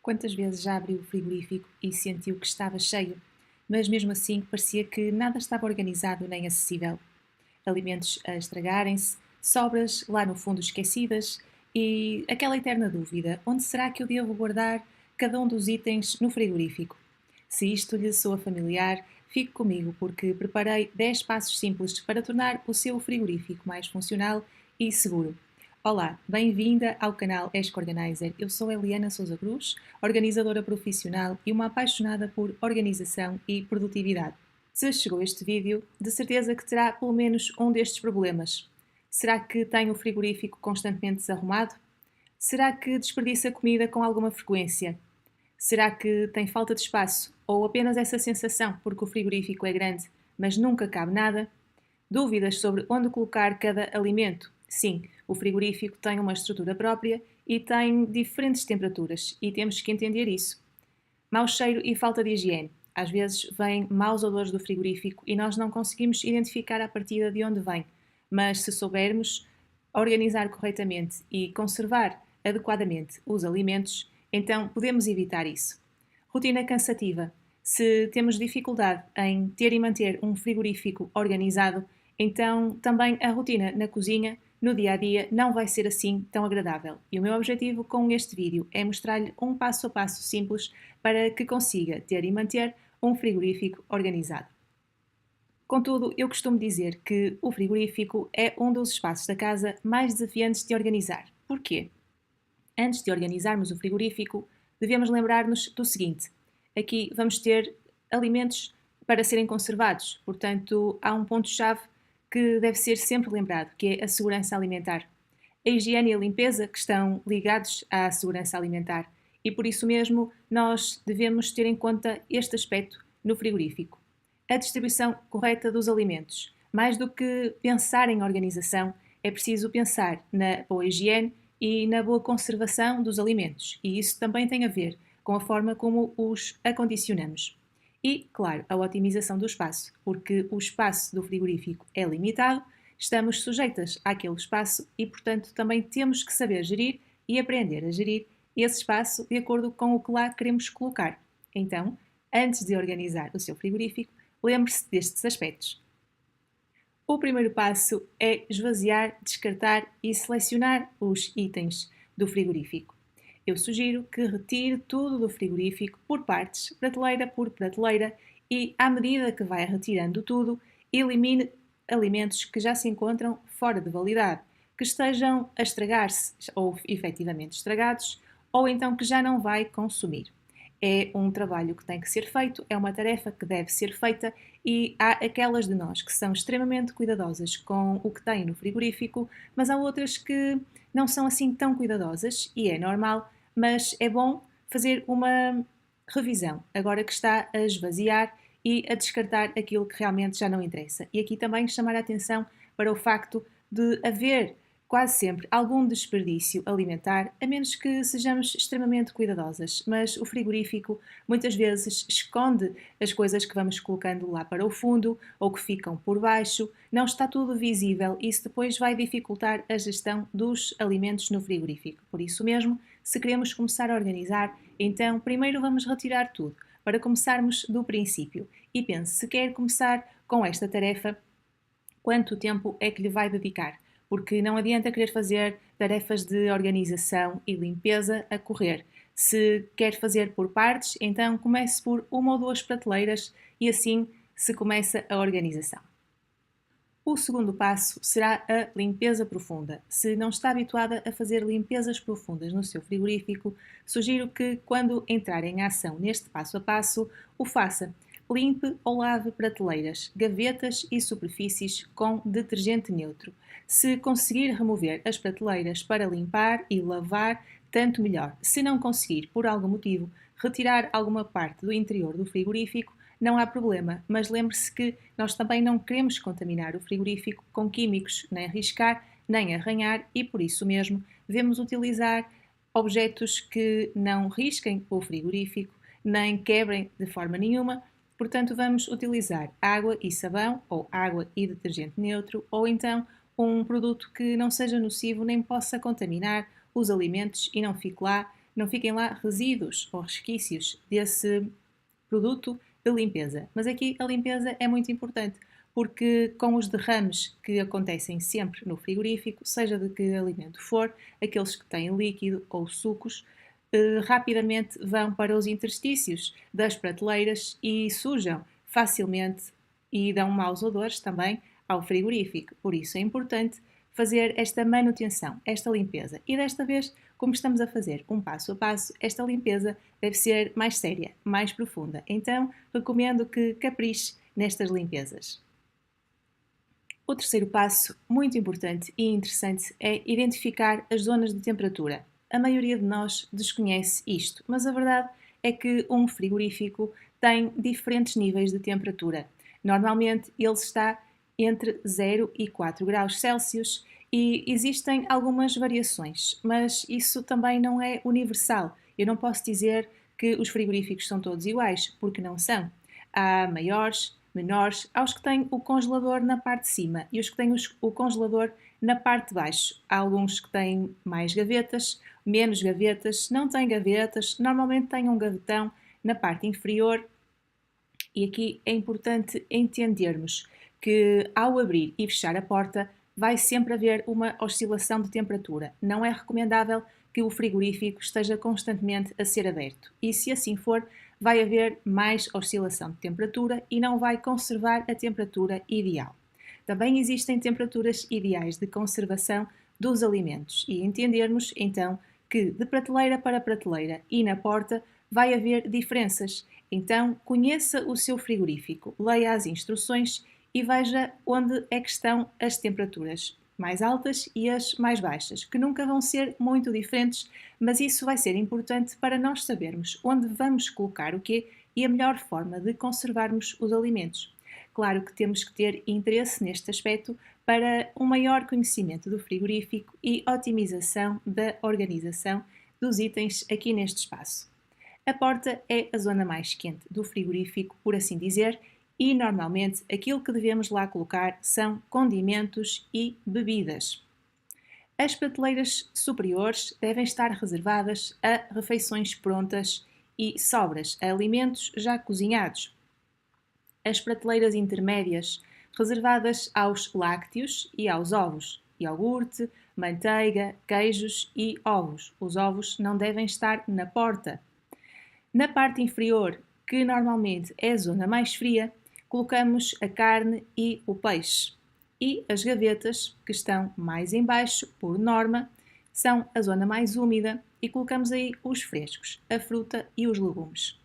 Quantas vezes já abriu o frigorífico e sentiu que estava cheio, mas mesmo assim parecia que nada estava organizado nem acessível. Alimentos a estragarem-se, sobras lá no fundo esquecidas e aquela eterna dúvida: onde será que eu devo guardar cada um dos itens no frigorífico? Se isto lhe soa familiar, fique comigo porque preparei 10 passos simples para tornar o seu frigorífico mais funcional e seguro. Olá, bem-vinda ao canal Esco Organizer. Eu sou Eliana Sousa Cruz, organizadora profissional e uma apaixonada por organização e produtividade. Se chegou a este vídeo, de certeza que terá pelo menos um destes problemas. Será que tem o frigorífico constantemente desarrumado? Será que desperdiça comida com alguma frequência? Será que tem falta de espaço ou apenas essa sensação porque o frigorífico é grande, mas nunca cabe nada? Dúvidas sobre onde colocar cada alimento? Sim, o frigorífico tem uma estrutura própria e tem diferentes temperaturas e temos que entender isso. Mau cheiro e falta de higiene. Às vezes vêm maus odores do frigorífico e nós não conseguimos identificar à partida de onde vem, mas se soubermos organizar corretamente e conservar adequadamente os alimentos, então podemos evitar isso. Rotina cansativa. Se temos dificuldade em ter e manter um frigorífico organizado, então também a rotina na cozinha, no dia a dia, não vai ser assim tão agradável. E o meu objetivo com este vídeo é mostrar-lhe um passo a passo simples para que consiga ter e manter um frigorífico organizado. Contudo, eu costumo dizer que o frigorífico é um dos espaços da casa mais desafiantes de organizar. Porquê? Antes de organizarmos o frigorífico, devemos lembrar-nos do seguinte: aqui vamos ter alimentos para serem conservados, portanto, há um ponto-chave que deve ser sempre lembrado, que é a segurança alimentar. A higiene e a limpeza que estão ligados à segurança alimentar e por isso mesmo nós devemos ter em conta este aspecto no frigorífico. A distribuição correta dos alimentos. Mais do que pensar em organização, é preciso pensar na boa higiene e na boa conservação dos alimentos, e isso também tem a ver com a forma como os acondicionamos. E, claro, a otimização do espaço, porque o espaço do frigorífico é limitado, estamos sujeitas àquele espaço e, portanto, também temos que saber gerir e aprender a gerir esse espaço de acordo com o que lá queremos colocar. Então, antes de organizar o seu frigorífico, lembre-se destes aspectos. O primeiro passo é esvaziar, descartar e selecionar os itens do frigorífico. Eu sugiro que retire tudo do frigorífico por partes, prateleira por prateleira, e à medida que vai retirando tudo, elimine alimentos que já se encontram fora de validade, que estejam a estragar-se ou efetivamente estragados, ou então que já não vai consumir. É um trabalho que tem que ser feito, é uma tarefa que deve ser feita e há aquelas de nós que são extremamente cuidadosas com o que têm no frigorífico, mas há outras que não são assim tão cuidadosas e é normal, mas é bom fazer uma revisão agora que está a esvaziar e a descartar aquilo que realmente já não interessa. E aqui também chamar a atenção para o facto de haver quase sempre algum desperdício alimentar, a menos que sejamos extremamente cuidadosas. Mas o frigorífico muitas vezes esconde as coisas que vamos colocando lá para o fundo ou que ficam por baixo, não está tudo visível e isso depois vai dificultar a gestão dos alimentos no frigorífico. Por isso mesmo, se queremos começar a organizar, então primeiro vamos retirar tudo, para começarmos do princípio. E pense, se quer começar com esta tarefa, quanto tempo é que lhe vai dedicar? Porque não adianta querer fazer tarefas de organização e limpeza a correr. Se quer fazer por partes, então comece por uma ou duas prateleiras e assim se começa a organização. O segundo passo será a limpeza profunda. Se não está habituada a fazer limpezas profundas no seu frigorífico, sugiro que, quando entrar em ação neste passo a passo, o faça. Limpe ou lave prateleiras, gavetas e superfícies com detergente neutro. Se conseguir remover as prateleiras para limpar e lavar, tanto melhor. Se não conseguir, por algum motivo, retirar alguma parte do interior do frigorífico, não há problema, mas lembre-se que nós também não queremos contaminar o frigorífico com químicos, nem riscar, nem arranhar e por isso mesmo devemos utilizar objetos que não risquem o frigorífico, nem quebrem de forma nenhuma. Portanto, vamos utilizar água e sabão, ou água e detergente neutro, ou então um produto que não seja nocivo nem possa contaminar os alimentos e não fiquem lá resíduos ou resquícios desse produto de limpeza. Mas aqui a limpeza é muito importante, porque com os derrames que acontecem sempre no frigorífico, seja de que alimento for, aqueles que têm líquido ou sucos, rapidamente vão para os interstícios das prateleiras e sujam facilmente e dão maus odores também ao frigorífico. Por isso é importante fazer esta manutenção, esta limpeza. E desta vez, como estamos a fazer um passo a passo, esta limpeza deve ser mais séria, mais profunda. Então, recomendo que capriche nestas limpezas. O terceiro passo, muito importante e interessante, é identificar as zonas de temperatura. A maioria de nós desconhece isto, mas a verdade é que um frigorífico tem diferentes níveis de temperatura. Normalmente ele está entre 0 e 4 graus Celsius e existem algumas variações, mas isso também não é universal. Eu não posso dizer que os frigoríficos são todos iguais, porque não são. Há maiores, menores, aos que têm o congelador na parte de cima e os que têm o congelador na parte de baixo. Há alguns que têm mais gavetas, menos gavetas, não têm gavetas, normalmente têm um gavetão na parte inferior. E aqui é importante entendermos que ao abrir e fechar a porta vai sempre haver uma oscilação de temperatura. Não é recomendável que o frigorífico esteja constantemente a ser aberto. E se assim for, vai haver mais oscilação de temperatura e não vai conservar a temperatura ideal. Também existem temperaturas ideais de conservação dos alimentos e entendermos então que de prateleira para prateleira e na porta vai haver diferenças. Então conheça o seu frigorífico, leia as instruções e veja onde é que estão as temperaturas mais altas e as mais baixas, que nunca vão ser muito diferentes, mas isso vai ser importante para nós sabermos onde vamos colocar o quê e a melhor forma de conservarmos os alimentos. Claro que temos que ter interesse neste aspecto para um maior conhecimento do frigorífico e otimização da organização dos itens aqui neste espaço. A porta é a zona mais quente do frigorífico, por assim dizer, e normalmente aquilo que devemos lá colocar são condimentos e bebidas. As prateleiras superiores devem estar reservadas a refeições prontas e sobras, a alimentos já cozinhados. As prateleiras intermédias reservadas aos lácteos e aos ovos, iogurte, manteiga, queijos e ovos. Os ovos não devem estar na porta. Na parte inferior, que normalmente é a zona mais fria, colocamos a carne e o peixe. E as gavetas, que estão mais em baixo, por norma, são a zona mais úmida e colocamos aí os frescos, a fruta e os legumes.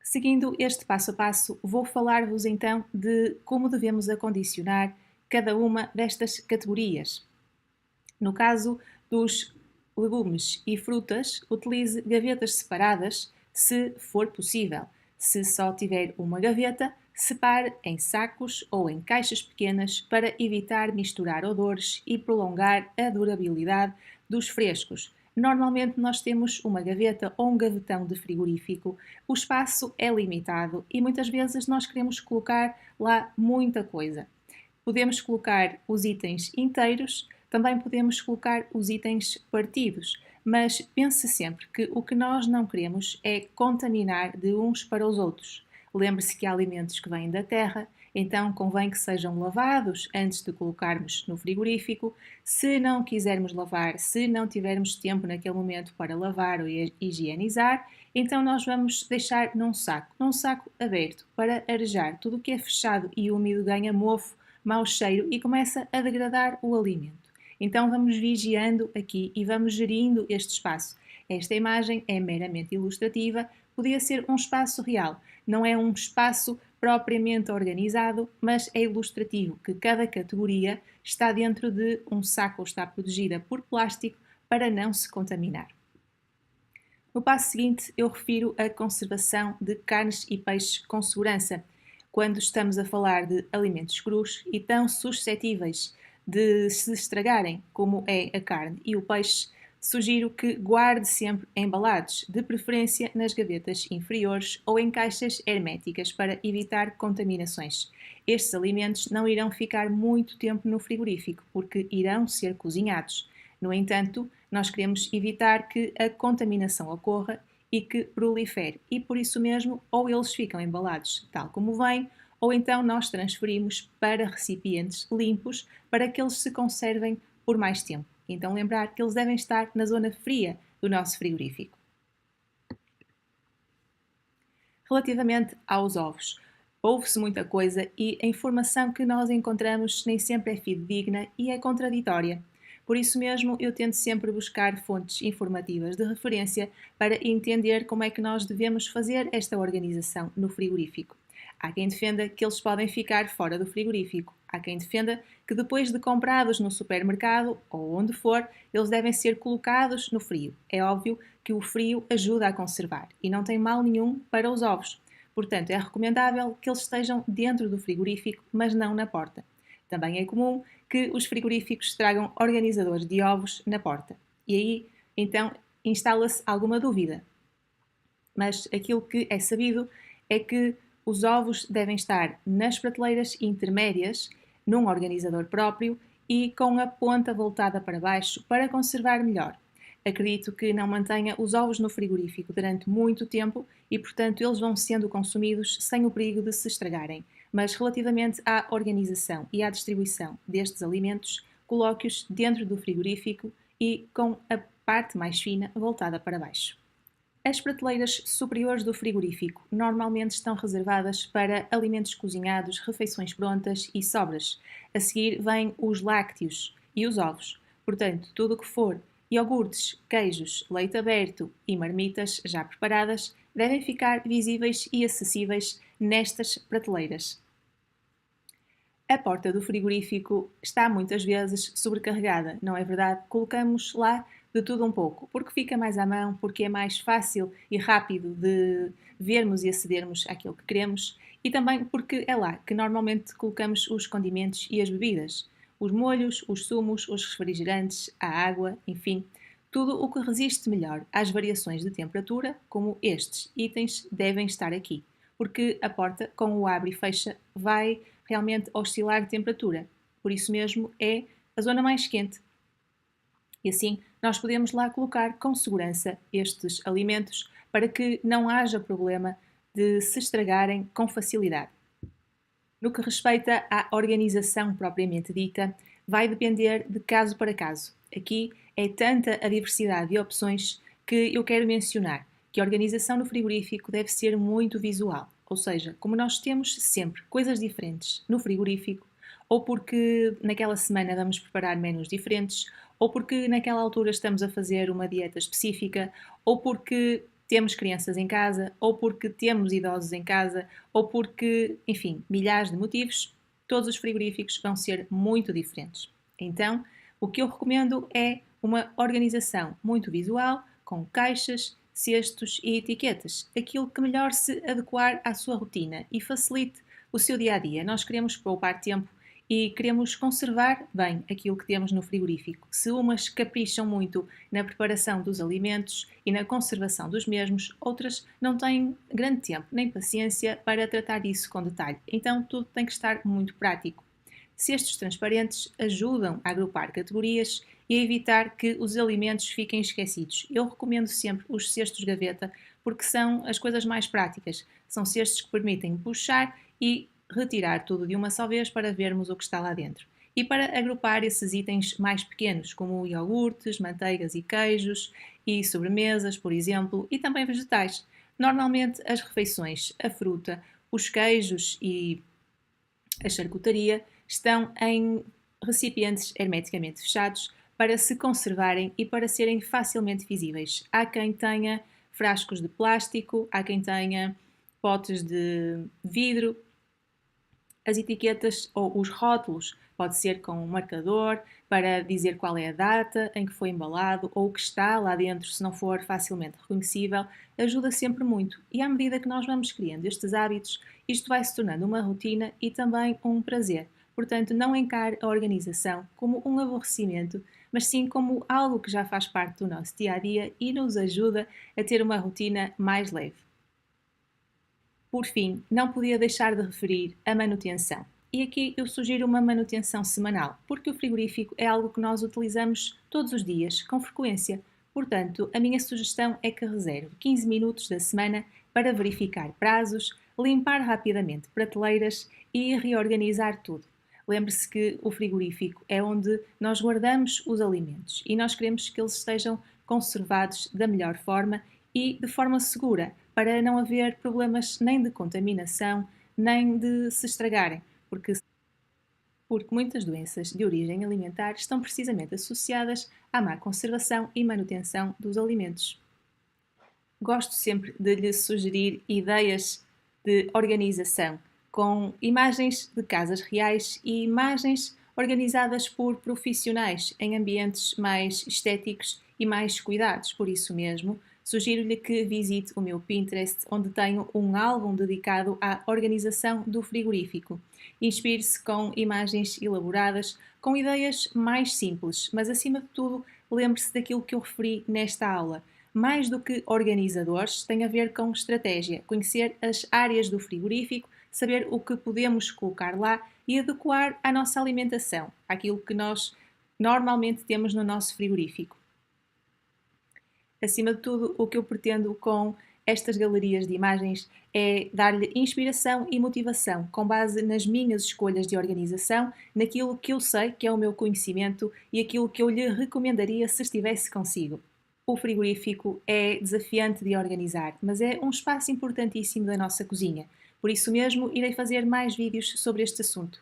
Seguindo este passo a passo, vou falar-vos então de como devemos acondicionar cada uma destas categorias. No caso dos legumes e frutas, utilize gavetas separadas se for possível. Se só tiver uma gaveta, separe em sacos ou em caixas pequenas para evitar misturar odores e prolongar a durabilidade dos frescos. Normalmente nós temos uma gaveta ou um gavetão de frigorífico, o espaço é limitado e muitas vezes nós queremos colocar lá muita coisa. Podemos colocar os itens inteiros, também podemos colocar os itens partidos, mas pense sempre que o que nós não queremos é contaminar de uns para os outros. Lembre-se que há alimentos que vêm da terra, então convém que sejam lavados antes de colocarmos no frigorífico. Se não quisermos lavar, se não tivermos tempo naquele momento para lavar ou higienizar, então nós vamos deixar num saco aberto, para arejar. Tudo o que é fechado e úmido ganha mofo, mau cheiro e começa a degradar o alimento. Então vamos vigiando aqui e vamos gerindo este espaço. Esta imagem é meramente ilustrativa, podia ser um espaço real, não é um espaço propriamente organizado, mas é ilustrativo que cada categoria está dentro de um saco ou está protegida por plástico para não se contaminar. No passo seguinte, eu refiro a conservação de carnes e peixes com segurança, quando estamos a falar de alimentos crus e tão suscetíveis de se estragarem como é a carne e o peixe. Sugiro que guarde sempre embalados, de preferência nas gavetas inferiores ou em caixas herméticas para evitar contaminações. Estes alimentos não irão ficar muito tempo no frigorífico porque irão ser cozinhados. No entanto, nós queremos evitar que a contaminação ocorra e que prolifere, e por isso mesmo, ou eles ficam embalados tal como vêm, ou então nós transferimos para recipientes limpos para que eles se conservem por mais tempo. Então lembrar que eles devem estar na zona fria do nosso frigorífico. Relativamente aos ovos, ouve-se muita coisa e a informação que nós encontramos nem sempre é fidedigna e é contraditória. Por isso mesmo, eu tento sempre buscar fontes informativas de referência para entender como é que nós devemos fazer esta organização no frigorífico. Há quem defenda que eles podem ficar fora do frigorífico. Há quem defenda que depois de comprados no supermercado ou onde for, eles devem ser colocados no frio. É óbvio que o frio ajuda a conservar e não tem mal nenhum para os ovos. Portanto, é recomendável que eles estejam dentro do frigorífico, mas não na porta. Também é comum que os frigoríficos tragam organizadores de ovos na porta. E aí, então, instala-se alguma dúvida. Mas aquilo que é sabido é que os ovos devem estar nas prateleiras intermédias, num organizador próprio e com a ponta voltada para baixo para conservar melhor. Acredito que não mantenha os ovos no frigorífico durante muito tempo e, portanto, eles vão sendo consumidos sem o perigo de se estragarem. Mas relativamente à organização e à distribuição destes alimentos, coloque-os dentro do frigorífico e com a parte mais fina voltada para baixo. As prateleiras superiores do frigorífico normalmente estão reservadas para alimentos cozinhados, refeições prontas e sobras. A seguir vêm os lácteos e os ovos. Portanto, tudo o que for iogurtes, queijos, leite aberto e marmitas já preparadas devem ficar visíveis e acessíveis nestas prateleiras. A porta do frigorífico está muitas vezes sobrecarregada, não é verdade? Colocamos lá de tudo um pouco, porque fica mais à mão, porque é mais fácil e rápido de vermos e acedermos àquilo que queremos e também porque é lá que normalmente colocamos os condimentos e as bebidas, os molhos, os sumos, os refrigerantes, a água, enfim, tudo o que resiste melhor às variações de temperatura, como estes itens devem estar aqui, porque a porta, com o abre e fecha, vai realmente oscilar de temperatura. Por isso mesmo é a zona mais quente. E assim nós podemos lá colocar com segurança estes alimentos para que não haja problema de se estragarem com facilidade. No que respeita à organização propriamente dita, vai depender de caso para caso. Aqui é tanta a diversidade de opções que eu quero mencionar que a organização no frigorífico deve ser muito visual. Ou seja, como nós temos sempre coisas diferentes no frigorífico, ou porque naquela semana vamos preparar menus diferentes, ou porque naquela altura estamos a fazer uma dieta específica, ou porque temos crianças em casa, ou porque temos idosos em casa, ou porque, enfim, milhares de motivos, todos os frigoríficos vão ser muito diferentes. Então, o que eu recomendo é uma organização muito visual, com caixas, cestos e etiquetas, aquilo que melhor se adequar à sua rotina e facilite o seu dia a dia. Nós queremos poupar tempo e queremos conservar bem aquilo que temos no frigorífico. Se umas capricham muito na preparação dos alimentos e na conservação dos mesmos, outras não têm grande tempo nem paciência para tratar isso com detalhe. Então tudo tem que estar muito prático. Cestos transparentes ajudam a agrupar categorias e a evitar que os alimentos fiquem esquecidos. Eu recomendo sempre os cestos gaveta porque são as coisas mais práticas. São cestos que permitem puxar e retirar tudo de uma só vez para vermos o que está lá dentro. E para agrupar esses itens mais pequenos, como iogurtes, manteigas e queijos, e sobremesas, por exemplo, e também vegetais. Normalmente as refeições, a fruta, os queijos e a charcutaria estão em recipientes hermeticamente fechados para se conservarem e para serem facilmente visíveis. Há quem tenha frascos de plástico, há quem tenha potes de vidro. As etiquetas ou os rótulos pode ser com um marcador para dizer qual é a data em que foi embalado ou o que está lá dentro, se não for facilmente reconhecível, ajuda sempre muito. E à medida que nós vamos criando estes hábitos, isto vai se tornando uma rotina e também um prazer, Portanto, não encare a organização como um aborrecimento, mas sim como algo que já faz parte do nosso dia a dia e nos ajuda a ter uma rotina mais leve. Por fim, não podia deixar de referir a manutenção. E aqui eu sugiro uma manutenção semanal, porque o frigorífico é algo que nós utilizamos todos os dias, com frequência. Portanto, a minha sugestão é que reserve 15 minutos da semana para verificar prazos, limpar rapidamente prateleiras e reorganizar tudo. Lembre-se que o frigorífico é onde nós guardamos os alimentos e nós queremos que eles estejam conservados da melhor forma e de forma segura, para não haver problemas nem de contaminação, nem de se estragarem, porque muitas doenças de origem alimentar estão precisamente associadas à má conservação e manutenção dos alimentos. Gosto sempre de lhe sugerir ideias de organização, com imagens de casas reais e imagens organizadas por profissionais em ambientes mais estéticos e mais cuidados. Por isso mesmo, sugiro-lhe que visite o meu Pinterest, onde tenho um álbum dedicado à organização do frigorífico. Inspire-se com imagens elaboradas, com ideias mais simples, mas acima de tudo, lembre-se daquilo que eu referi nesta aula. Mais do que organizadores, tem a ver com estratégia, conhecer as áreas do frigorífico, saber o que podemos colocar lá e adequar à nossa alimentação, àquilo que nós normalmente temos no nosso frigorífico. Acima de tudo, o que eu pretendo com estas galerias de imagens é dar-lhe inspiração e motivação com base nas minhas escolhas de organização, naquilo que eu sei que é o meu conhecimento e aquilo que eu lhe recomendaria se estivesse consigo. O frigorífico é desafiante de organizar, mas é um espaço importantíssimo da nossa cozinha. Por isso mesmo, irei fazer mais vídeos sobre este assunto.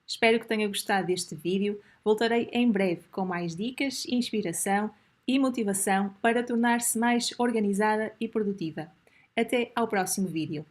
Espero que tenha gostado deste vídeo. Voltarei em breve com mais dicas, inspiração e motivação para tornar-se mais organizada e produtiva. Até ao próximo vídeo.